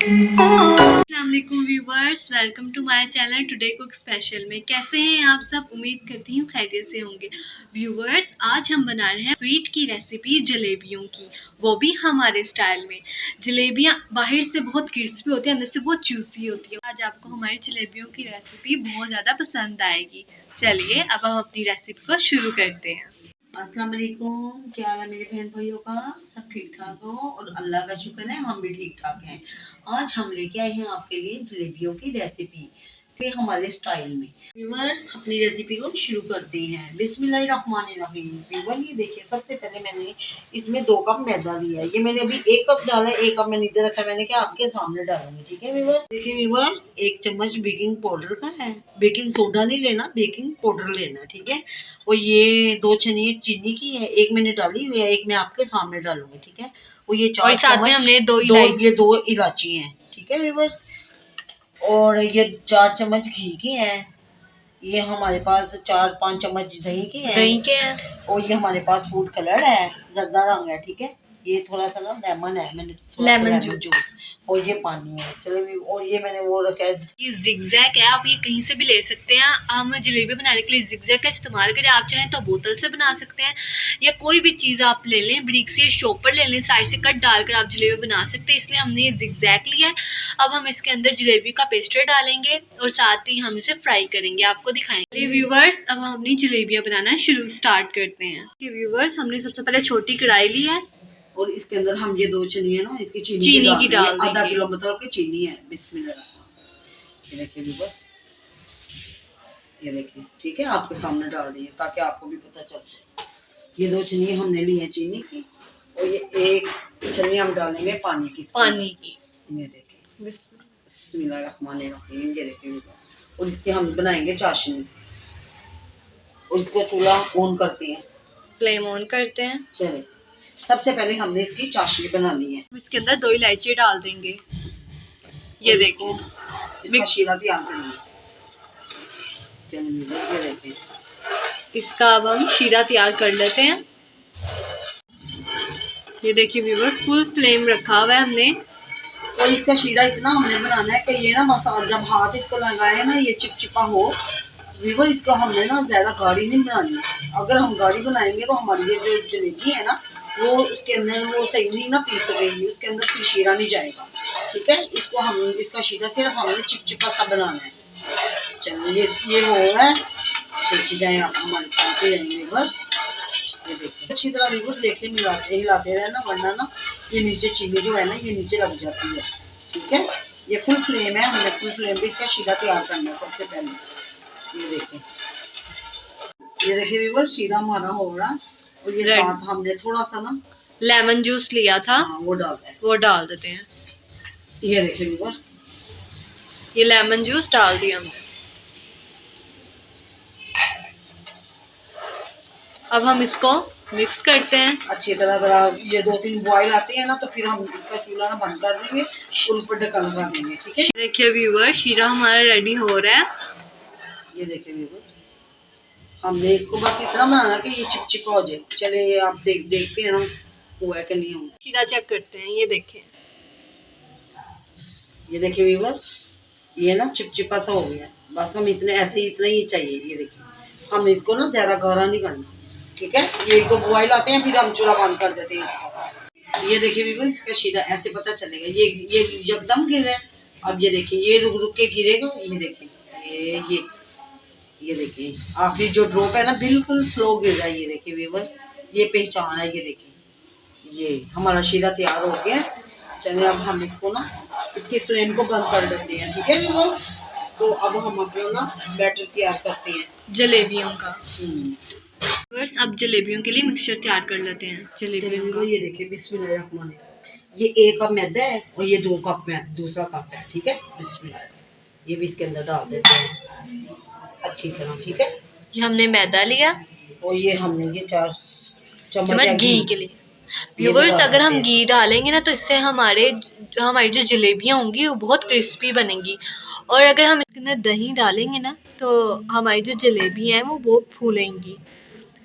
अस्सलाम वालेकुम viewers, welcome to my channel today cook special में। कैसे हैं आप सब? उम्मीद करती हूँ खैरियत से होंगे। व्यूवर्स, आज हम बना रहे हैं स्वीट की रेसिपी जलेबियों की, वो भी हमारे स्टाइल में। जलेबियाँ बाहर से बहुत क्रिस्पी होती हैं, अंदर से बहुत जूसी होती है। आज आपको हमारी जलेबियों की रेसिपी बहुत ज़्यादा पसंद आएगी। चलिए अब हम अपनी रेसिपी को शुरू करते हैं। अस्सलाम वालेकुम, क्या हाल है मेरे बहन भाइयों का? सब ठीक ठाक हो और अल्लाह का शुक्र है हम भी ठीक ठाक हैं। आज हम लेके आए हैं आपके लिए जलेबियों की रेसिपी के हमारे स्टाइल में। व्यूअर्स, अपनी रेसिपी को शुरू करते हैं। बिस्मिल्लाहिर्रहमानिर्रहीम। व्यूअर, ये देखिए, सबसे पहले मैंने इसमें 2 कप मैदा लिया है। ये मैंने अभी 1 कप डाला है, 1 कप मैंने इधर रखा है। मैंने क्या आपके सामने डालूंगी, ठीक है व्यूअर्स? देखिए व्यूअर्स, 1 चम्मच बेकिंग पाउडर का है। बेकिंग सोडा नहीं लेना, बेकिंग पाउडर लेना, ठीक है। और ये 2 छनिए चीनी की है, 1 मैंने डाली हुई है, 1 मैं आपके सामने डालूंगी, ठीक है। और ये 4 साथ में चम्मच हमने ये 2 इलायची हैं, ठीक है व्यूअर्स। और ये 4 चम्मच घी की है। ये हमारे पास 4-5 चम्मच दही के हैं। और ये हमारे पास फूड कलर है, जर्दा रंग है, ठीक है। ये थोड़ा सा ना लेमन है, मैंने लेमन जूस। और ये पानी है। चलो, और ये मैंने वो रखा है, ये जिगजैग है, आप ये कहीं से भी ले सकते हैं। हम जलेबी बनाने के लिए जिगजैग का इस्तेमाल करें। आप चाहें तो बोतल से बना सकते हैं या कोई भी चीज़ आप ले लें, ब्रिक से शॉपर ले लें, साइड से कट डालकर आप जलेबी बना सकते हैं। इसलिए हमने ये जिगजैग लिया है। अब हम इसके अंदर जलेबी का पेस्टर डालेंगे और साथ ही हम इसे फ्राई करेंगे, आपको दिखाएंगे। व्यूवर्स, अब हम अपनी जलेबियाँ बनाना स्टार्ट करते हैं। व्यूवर्स, हमने सबसे पहले छोटी कढ़ाई ली है और इसके अंदर हम ये 2 चीनी है ना, इसकी चीनी की डाल देंगे। आधा किलो मतलब की चीनी है। बिस्मिल्लाह। ये देखिए व्यूअर्स, ये देखिए, ठीक है, आपके सामने डाल रही है ताकि आपको भी पता चल जाए। ये 2 चीनी हमने ली है चीनी की, और ये 1 चीनी हम डालेंगे पानी की। ये देखिए, बिस्मिल्लाहिर्रहमानिर्रहीम। ये देखिए, और इसके हम बनाएंगे चाशनी। और इसका चूल्हा ऑन करते हैं, फ्लेम ऑन करते हैं। चलिए, सबसे पहले हमने इसकी चाशनी बनानी है। इसके अंदर 2 इलायची डाल देंगे। ये देखो, इसका शीरा तैयार करेंगे। चलिए, ये देखिए, इसका अब हम शीरा तैयार कर लेते हैं। ये देखिए व्यूवर, फुल फ्लेम रखा हुआ है हमने। और इसका शीरा इतना हमने बनाना है कि ये ना मसाला जब हाथ इसको लगाए ना, ये चिपचिपा हो। व्यूवर, इसको हमने ना ज्यादा गाढ़ी नहीं बनानी। अगर हम गाढ़ी बनाएंगे तो हमारी ये जो जलेबी है ना, वो उसके अंदर वो सही नहीं ना पी सकेगी, उसके अंदर फिर शीरा नहीं जाएगा, ठीक है। इसको हम इसका शीरा सिर्फ हमने चिपचिपा सा बनाना है। चलिए, ये वो है, देखी जाए आप हमारे साथ व्यूवर्स। ये देखिए, अच्छी तरह व्यूवर्स देखिए, मिलाते हिलाते रहना, वरना ना ये नीचे चीनी जो है ना, ये नीचे लग जाती है, ठीक है। ये फुल फ्लेम है, हमने फुल फ्लेम पे इसका शीरा तैयार करना है सबसे पहले। ये देखिए व्यूवर्स, शीरा हमारा हो रहा है। और ये साथ हमने थोड़ा सा ना लेमन जूस लिया था, वो डाल देते हैं। ये देखिए व्यूवर्स, ये लेमन जूस डाल दिया हमने। अब हम इसको मिक्स करते हैं अच्छी तरह। ये 2-3 बॉयल आते हैं ना, तो फिर हम इसका चूल्हा ना बंद कर देंगे और ऊपर ढक्कन लगा देंगे, ठीक है। देखिए व्यूवर, शीरा हमारा रेडी हो रहा है। ये देखिए व्यूवर, हमने इसको बस इतना बनाना कि ये चिपचिपा हो जाए। चले, ये आप देखते हैं ना हुआ है कि नहीं हुआ। शीरा चेक करते हैं। ये देखिए, व्यूवर, ये ना चिपचिपा सा हो गया। बस हम इतना ही चाहिए। ये देखिए, हम इसको ना ज्यादा गाढ़ा नहीं करना, ठीक है। ये 1-2 बॉयल आते हैं, फिर हम चूल्हा बंद कर देते हैं इसको। ये देखिए व्यूवर, इसका शीरा ऐसे पता चलेगा, ये एकदम गिर है। अब ये देखिए, ये रुक रुक के गिरेगा। ये देखिए, ये देखिए, आखिरी जो ड्रॉप है ना, बिल्कुल स्लो गिर रहा है। ये देखिए व्यूवर, ये पहचान है। ये देखिए, ये हमारा शीरा तैयार हो गया। चलिए, अब हम इसको ना इसके फ्लेम को बंद कर देते हैं, ठीक है व्यूवर्स। तो अब हम अपना ना बैटर तैयार करते हैं जलेबियों का। बस अब जलेबियों के लिए मिक्सचर तैयार कर लेते हैं जलेबियों का। ये देखिए, बिस्मिल्लाह, ये 1 कप मैदा है और ये 2 कप में दूसरा कप है, ठीक है। बिस्मिल्लाह, ये भी इसके अंदर डाल देते हैं अच्छी तरह, ठीक है। ये हमने मैदा लिया और ये हमने ये 4 चम्मच घी के लिए। व्यूवर्स, अगर हम घी डालेंगे ना, तो इससे हमारी जो जलेबियाँ होंगी वो बहुत क्रिस्पी बनेंगी। और अगर हम इसके अंदर दही डालेंगे ना, तो हमारी जो जलेबी हैं वो बहुत फूलेंगी।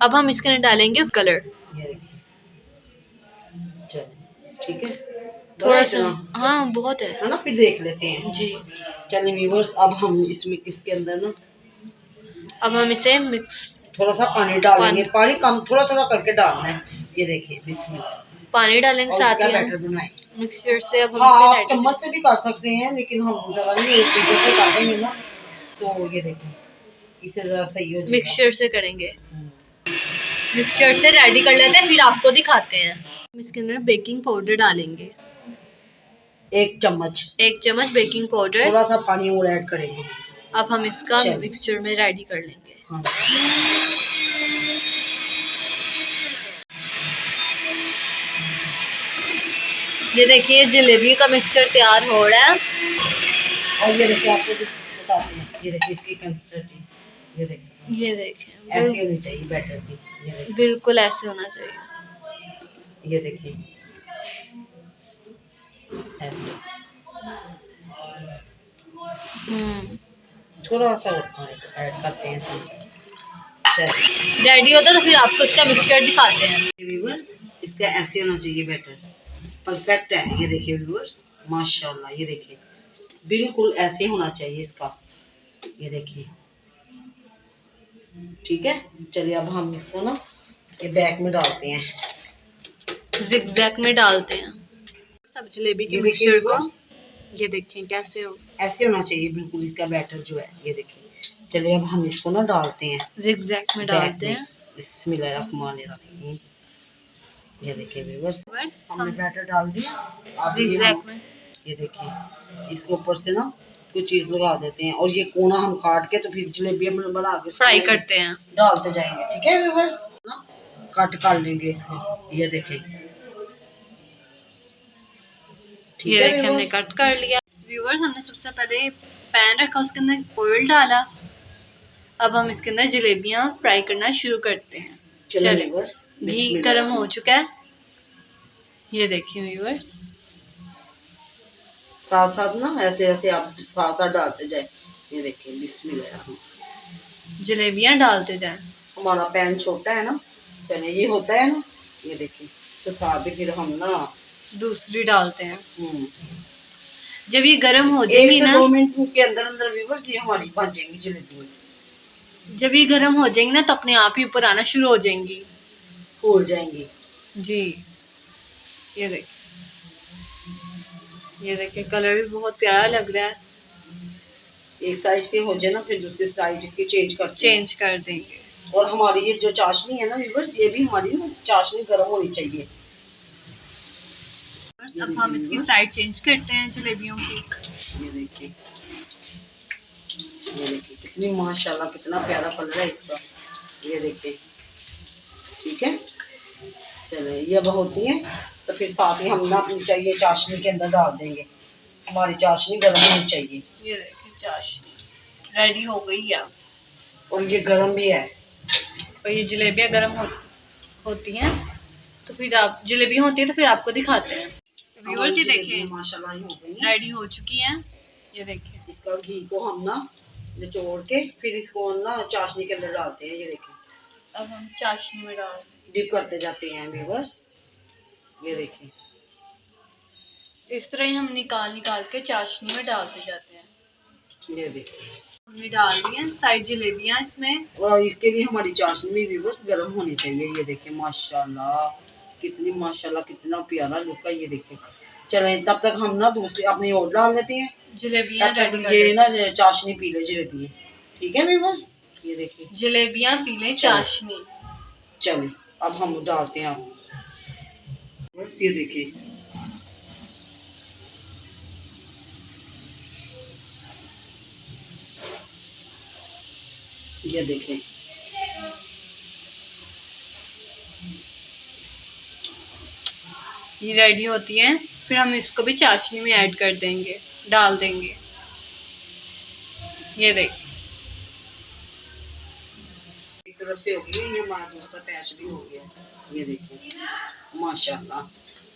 अब हम इसके अंदर डालेंगे कलर। ठीक है, थोड़ा सा, इतना? हाँ बहुत है ना, फिर देख लेते हैं जी। चलिए व्यूवर्स, अब हम इसमें इसके अंदर ना अब हम इसे मिक्स, थोड़ा सा पानी डालेंगे, पानी कम थोड़ा थोड़ा करके डालना है। ये देखिए बिस्मिल्लाह, पानी डालेंगे और साथ इसका ही हम बैटर बनाएं। मिक्सचर से। अब हम हाँ, इसे आप रेडी चम्मच से भी कर सकते हैं, लेकिन हम जरा नहीं एक चीज़ों से काटेंगे ना, तो ये देखिए इसे जरा सही हो जाएगा। मिक्सचर से करेंगे, मिक्सचर से रेडी कर लेते हैं, फिर आपको दिखाते हैं। हम इसके अंदर बेकिंग पाउडर डालेंगे, 1 चम्मच, 1 चम्मच बेकिंग पाउडर। थोड़ा सा पानी और ऐड करेंगे। अब हम इसका चलिए। मिक्सचर में रेडी कर लेंगे। हाँ। ये देखिए जलेबी का मिक्सचर तैयार हो रहा है। और ये देखिए आपको बताती हूँ, ये देखिए इसकी कंसिस्टेंसी, ये देखिए ये देखिए ऐसी होनी चाहिए बैटर की। ये देखिए बिल्कुल ऐसे होना चाहिए। ये देखिए ऐसे, थोड़ा सा ऐड करते हैं इसमें। चलिए रेडी होता तो फिर आपको इसका मिक्सचर दिखाते हैं। व्यूअर्स, इसका ऐसे होना चाहिए बैटर, परफेक्ट है। ये देखिए व्यूअर्स, माशाल्लाह, ये देखिए बिल्कुल ऐसे होना चाहिए इसका। ये देखिए ठीक है। चलिए अब हम इसको ना ये बैग में डालते हैं, जिगजैग में डालते हैं सब जलेबी के ये देखिए मिक्सचर को। व्यूअर्स, ये देखिए कैसे हो, ऐसे होना चाहिए बिल्कुल इसका बैटर जो है। ये देखिए चलिए अब हम इसको ना डालते हैं जिगजैग में डालते हैं। बिस्मिल्लाहिर्रहमानिर्रहीम। ये देखिए व्यूअर्स, बस हमने बैटर डाल दिया। अब जिगजैग में ये देखिए इसके ऊपर से ना कुछ चीज लगा देते हैं, और ये कोना हम काट के तो फिर जलेबी हम बना के फ्राई करते हैं, डालते जाएंगे। ठीक है व्यूअर्स, ना कट कर लेंगे इसको। ये देखिए ठीक ये है देखिए हमने व्यूअर्स। कट कर लिया। व्यूअर्स, हमने सबसे पहले पैन रखा, उसके अंदर ऑयल डाला। अब हम इसके अंदर जलेबियां फ्राई करना शुरू करते हैं। चलिए चलिए व्यूअर्स, घी गर्म हो चुका है। ये देखिए व्यूअर्स, साथ साथ ना ऐसे ऐसे आप साथ साथ डालते जाए। ये देखिए बिस्मिल्लाह, जलेबियां डालते जाएं। हमारा पैन छोटा है ना, चलिए ये होता है ना, ये देखिए तो साथ ही फिर हम ना दूसरी डालते हैं। जब ये गर्म हो 1 जाएंगी से ना, 2 मिनट के अंदर अंदर व्यूअर्स ये हमारी बन जाएंगी जलेबी। जब ये गर्म हो जाएंगी ना तो अपने आप ही ऊपर आना शुरू हो जाएंगी, फूल जाएंगी जी। ये देखिए, ये देखिए कलर भी बहुत प्यारा लग रहा है। एक साइड से हो जाए ना, फिर दूसरी साइड इसकी चेंज कर देंगे। और हमारी ये जो चाशनी है ना व्यूअर्स, ये भी हमारी ना चाशनी गर्म होनी चाहिए। अब हम इसकी साइड चेंज करते हैं जलेबियों की। ये देखिए, ये देखिए कितनी माशाल्लाह, कितना प्यारा कलर है इसका। ये देखिए ठीक है। चलिए ये अब होती है तो फिर साथ ही हम ना अपनी चाहिए चाशनी के अंदर डाल देंगे। हमारी चाशनी गर्म होनी चाहिए। ये देखिए चाशनी रेडी हो गई है, और ये गर्म भी है। और ये जलेबियाँ गर्म होती हैं तो फिर आप जलेबी होती है तो फिर आपको दिखाते हैं। व्यूअर्स ये देखिए माशाल्लाह ही हो गई है, रेडी हो चुकी हैं। ये देखिए इसका घी को हम ना निचोड़ के फिर इसको ना चाशनी के अंदर डालते हैं। ये देखिए अब हम चाशनी में डाल डिप करते जाते हैं व्यूअर्स। ये देखिए इस तरह ही हम निकाल के चाशनी में डालते जाते हैं। ये देखिए हमने डाल दी हैं सारी जलेबियाँ इसमें, और इसके लिए हमारी चाशनी भी व्यूअर्स गर्म होनी चाहिए। ये देखिए माशाल्लाह, कितनी माशाल्लाह, कितना प्यारा लुक है। ये देखिए चलें तब तक हम ना दूसरी अपनी और डाल लेते हैं, जलेबियाँ तब तक ये ना चाशनी पी ले जलेबी। ठीक है व्यूअर्स, ये देखिए जलेबियाँ पी लें चाशनी। चलिए अब हम डालते हैं आप बस। ये देखिए ये देखें ये रेडी होती हैं, फिर हम इसको भी चाशनी में ऐड कर देंगे, डाल देंगे। ये देखिए एक तरफ से हो गई, ये हमारा दूसरा पैच भी हो गया। ये देखिए माशाल्लाह।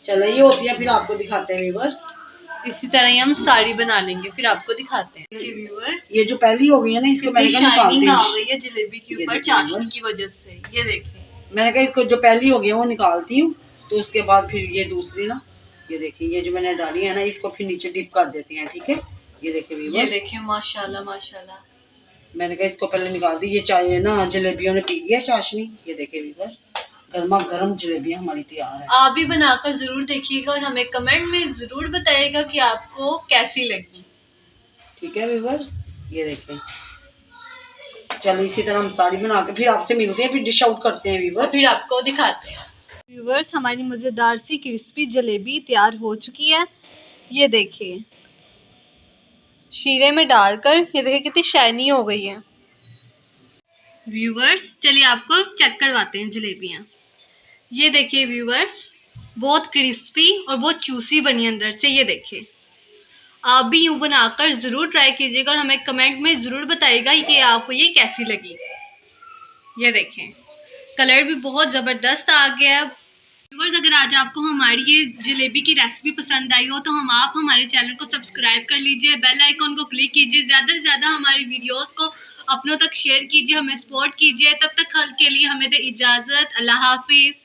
चलो ये होती है, फिर आपको दिखाते हैं व्यूअर्स। इसी तरह ही हम सारी बना लेंगे, फिर आपको दिखाते हैं कि व्यूअर्स ये जो पहली हो गई है ना, इसको मैंने कहा शाइनिंग आ निकालती गई है जलेबी के ये ऊपर देखिए चाशनी व्यूअर्स। की वजह से। ये देखिए मैंने कहा इसको जो पहली हो गई है वो निकालती हूँ, तो उसके बाद फिर ये दूसरी ना ये देखिए, ये जो मैंने डाली है ना, इसको फिर नीचे डिप कर देते हैं, ठीक है। ये देखिए ये व्यूअर्स, देखिए माशाल्लाह माशाल्लाह। मैंने कहा इसको पहले निकाल दी। ये चाय ना जलेबियों ने पी लिया चाशनी। ये देखिए व्यूअर्स, गर्मा गर्म जलेबियाँ हमारी तैयार है। आप भी बनाकर जरूर देखिएगा और हमें कमेंट में जरूर बताइएगा कि आपको कैसी लगी। ठीक है व्यूअर्स, ये देखिए। चलिए इसी तरह हम सारी बना के फिर आपसे मिलते हैं, फिर डिश आउट करते हैं और व्यूअर्स। फिर आपको दिखाते हैं। व्यूअर्स, हमारी मज़ेदार सी क्रिस्पी जलेबी तैयार हो चुकी है। ये देखिए, शीरे में डालकर ये देखिए कितनी शाइनी हो गई है। व्यूअर्स, चलिए आपको चेक करवाते हैं जलेबियाँ। ये देखिए व्यूअर्स, बहुत क्रिस्पी और बहुत चूसी बनी अंदर से। ये देखिए, आप भी यूँ बनाकर ज़रूर ट्राई कीजिएगा और हमें कमेंट में ज़रूर बताइएगा कि आपको ये कैसी लगी। ये देखें, कलर भी बहुत ज़बरदस्त आ गया है। व्यूअर्स, अगर आज आपको हमारी ये जलेबी की रेसिपी पसंद आई हो तो आप हमारे चैनल को सब्सक्राइब कर लीजिए, बेल आइकॉन को क्लिक कीजिए, ज़्यादा से ज़्यादा हमारी वीडियोस को अपनों तक शेयर कीजिए, हमें सपोर्ट कीजिए। तब तक कल के लिए हमें दे इजाज़त। अल्लाह हाफिज़।